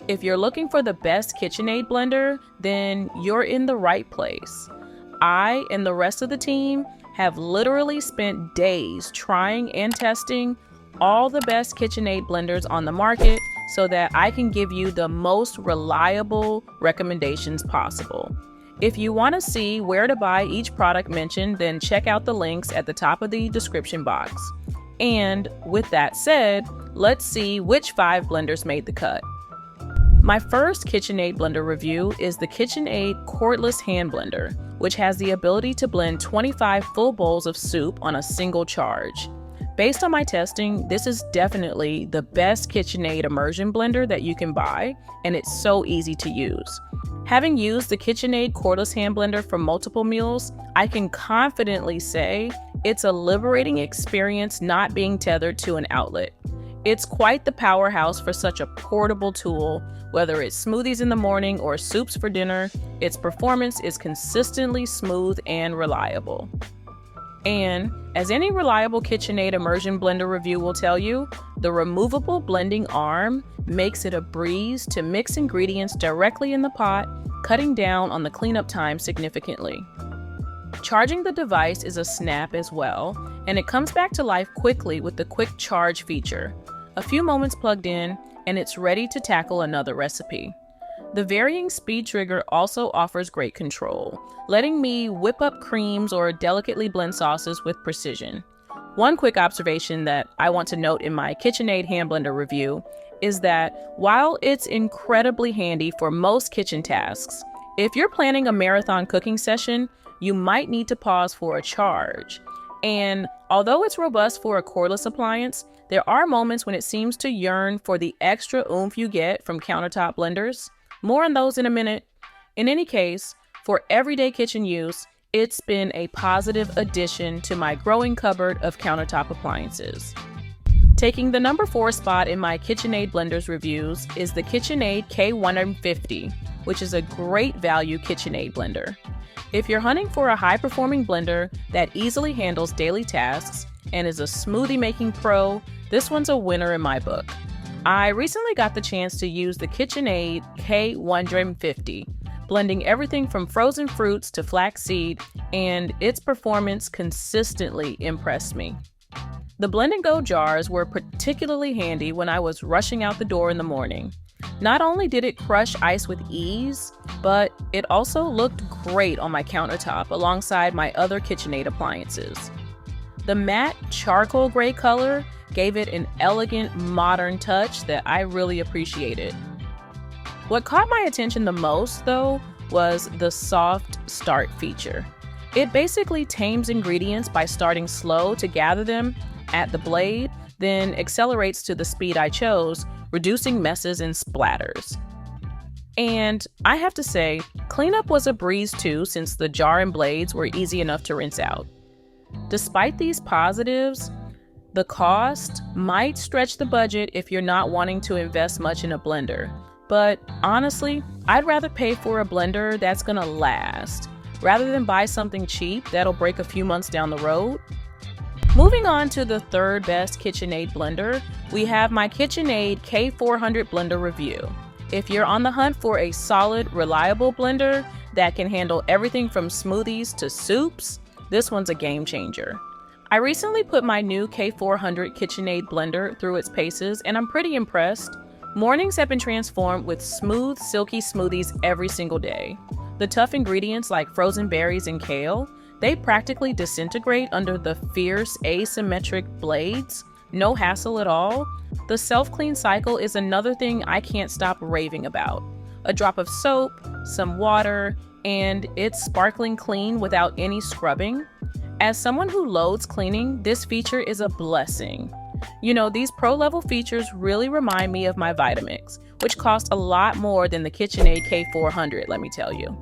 If you're looking for the best KitchenAid blender, then you're in the right place. I and the rest of the team have literally spent days trying and testing all the best KitchenAid blenders on the market so that I can give you the most reliable recommendations possible. If you want to see where to buy each product mentioned, then check out the links at the top of the description box. And with that said, let's see which 5 blenders made the cut. My first KitchenAid blender review is the KitchenAid Cordless hand blender, which has the ability to blend 25 full bowls of soup on a single charge. Based on my testing, this is definitely the best KitchenAid Immersion blender that you can buy, and it's so easy to use. Having used the KitchenAid Cordless hand blender for multiple meals, I can confidently say it's a liberating experience not being tethered to an outlet. It's quite the powerhouse for such a portable tool. Whether it's smoothies in the morning or soups for dinner, its performance is consistently smooth and reliable. And as any reliable KitchenAid Immersion blender review will tell you, the removable blending arm makes it a breeze to mix ingredients directly in the pot, cutting down on the cleanup time significantly. Charging the device is a snap as well, and it comes back to life quickly with the quick charge feature. A few moments plugged in, and it's ready to tackle another recipe. The varying speed trigger also offers great control, letting me whip up creams or delicately blend sauces with precision. One quick observation that I want to note in my KitchenAid hand blender review is that while it's incredibly handy for most kitchen tasks, if you're planning a marathon cooking session, you might need to pause for a charge. And although it's robust for a cordless appliance, there are moments when it seems to yearn for the extra oomph you get from countertop blenders. More on those in a minute. In any case, for everyday kitchen use, it's been a positive addition to my growing cupboard of countertop appliances. Taking the number 4 spot in my KitchenAid blenders reviews is the KitchenAid K150, which is a great value KitchenAid blender. If you're hunting for a high-performing blender that easily handles daily tasks and is a smoothie making pro, this one's a winner in my book. I recently got the chance to use the KitchenAid K150, blending everything from frozen fruits to flaxseed, and its performance consistently impressed me. The blend and go jars were particularly handy when I was rushing out the door in the morning. Not only did it crush ice with ease, but it also looked great on my countertop alongside my other KitchenAid appliances. The matte charcoal gray color gave it an elegant, modern touch that I really appreciated. What caught my attention the most, though, was the soft start feature. It basically tames ingredients by starting slow to gather them at the blade, then accelerates to the speed I chose, reducing messes and splatters. And I have to say, cleanup was a breeze too, since the jar and blades were easy enough to rinse out. Despite these positives, the cost might stretch the budget if you're not wanting to invest much in a blender. But honestly, I'd rather pay for a blender that's gonna last, rather than buy something cheap that'll break a few months down the road. Moving on to the third best KitchenAid blender, we have my KitchenAid K400 blender review. If you're on the hunt for a solid, reliable blender that can handle everything from smoothies to soups, this one's a game changer. I recently put my new K400 KitchenAid blender through its paces, and I'm pretty impressed. Mornings have been transformed with smooth, silky smoothies every single day. The tough ingredients like frozen berries and kale, they practically disintegrate under the fierce, asymmetric blades. No hassle at all. The self-clean cycle is another thing I can't stop raving about. A drop of soap, some water, and it's sparkling clean without any scrubbing. As someone who loads cleaning, this feature is a blessing. You know, these pro-level features really remind me of my Vitamix, which cost a lot more than the KitchenAid K400, let me tell you.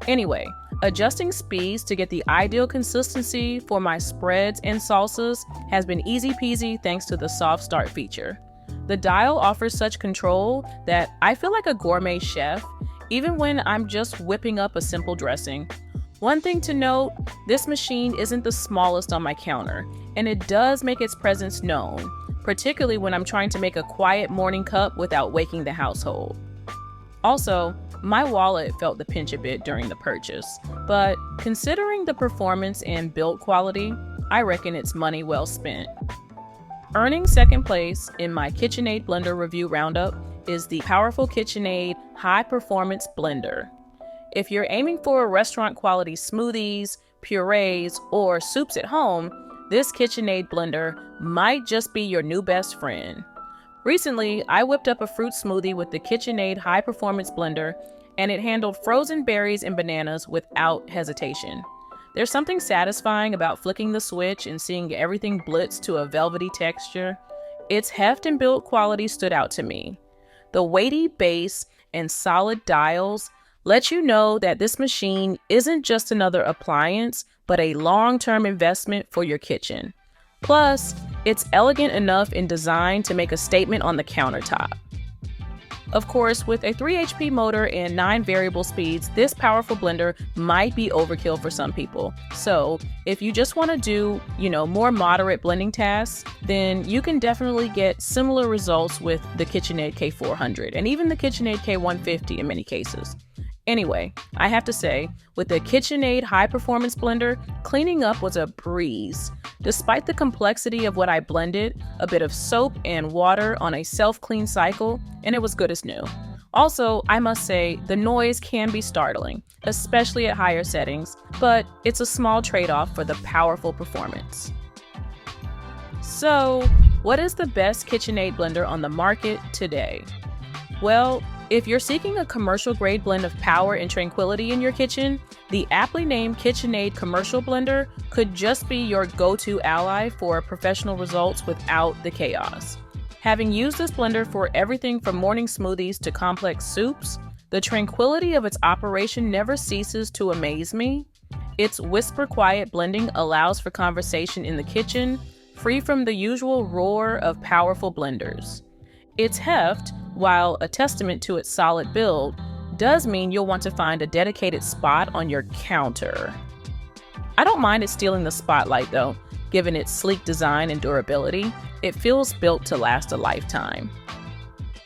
Anyway, adjusting speeds to get the ideal consistency for my spreads and salsas has been easy peasy thanks to the soft start feature. The dial offers such control that I feel like a gourmet chef, even when I'm just whipping up a simple dressing. One thing to note, this machine isn't the smallest on my counter, and it does make its presence known, particularly when I'm trying to make a quiet morning cup without waking the household. Also, my wallet felt the pinch a bit during the purchase, but considering the performance and build quality, I reckon it's money well spent. Earning second place in my KitchenAid blender review roundup is the powerful KitchenAid High Performance Blender. If you're aiming for restaurant quality smoothies, purees, or soups at home, this KitchenAid blender might just be your new best friend. Recently, I whipped up a fruit smoothie with the KitchenAid High Performance Blender, and it handled frozen berries and bananas without hesitation. There's something satisfying about flicking the switch and seeing everything blitz to a velvety texture. Its heft and build quality stood out to me. The weighty base and solid dials let you know that this machine isn't just another appliance, but a long-term investment for your kitchen. Plus, it's elegant enough in design to make a statement on the countertop. Of course, with a 3 HP motor and 9 variable speeds, this powerful blender might be overkill for some people. So if you just want to do, more moderate blending tasks, then you can definitely get similar results with the KitchenAid K400 and even the KitchenAid K150 in many cases. Anyway, I have to say, with the KitchenAid High Performance Blender, cleaning up was a breeze. Despite the complexity of what I blended, a bit of soap and water on a self-clean cycle, and it was good as new. Also, I must say, the noise can be startling, especially at higher settings, but it's a small trade-off for the powerful performance. So, what is the best KitchenAid blender on the market today? Well, if you're seeking a commercial-grade blend of power and tranquility in your kitchen, the aptly named KitchenAid Commercial Blender could just be your go-to ally for professional results without the chaos. Having used this blender for everything from morning smoothies to complex soups, the tranquility of its operation never ceases to amaze me. Its whisper-quiet blending allows for conversation in the kitchen, free from the usual roar of powerful blenders. Its heft, while a testament to its solid build, does mean you'll want to find a dedicated spot on your counter. I don't mind it stealing the spotlight though, given its sleek design and durability. It feels built to last a lifetime.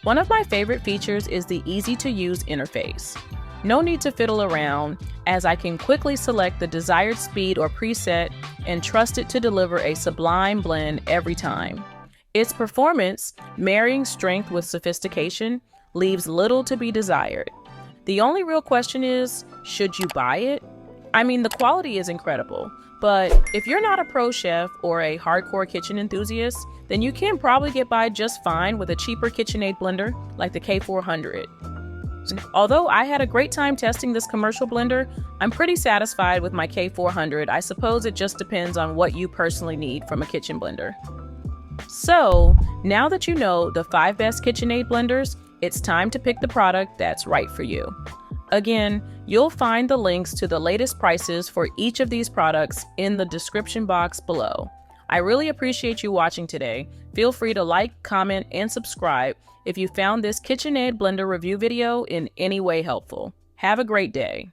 One of my favorite features is the easy-to-use interface. No need to fiddle around, as I can quickly select the desired speed or preset and trust it to deliver a sublime blend every time. Its performance, marrying strength with sophistication, leaves little to be desired. The only real question is, should you buy it? I mean, the quality is incredible, but if you're not a pro chef or a hardcore kitchen enthusiast, then you can probably get by just fine with a cheaper KitchenAid blender like the K400. Although I had a great time testing this commercial blender, I'm pretty satisfied with my K400. I suppose it just depends on what you personally need from a kitchen blender. So, now that you know the 5 best KitchenAid blenders, it's time to pick the product that's right for you. Again, you'll find the links to the latest prices for each of these products in the description box below. I really appreciate you watching today. Feel free to like, comment, and subscribe if you found this KitchenAid blender review video in any way helpful. Have a great day.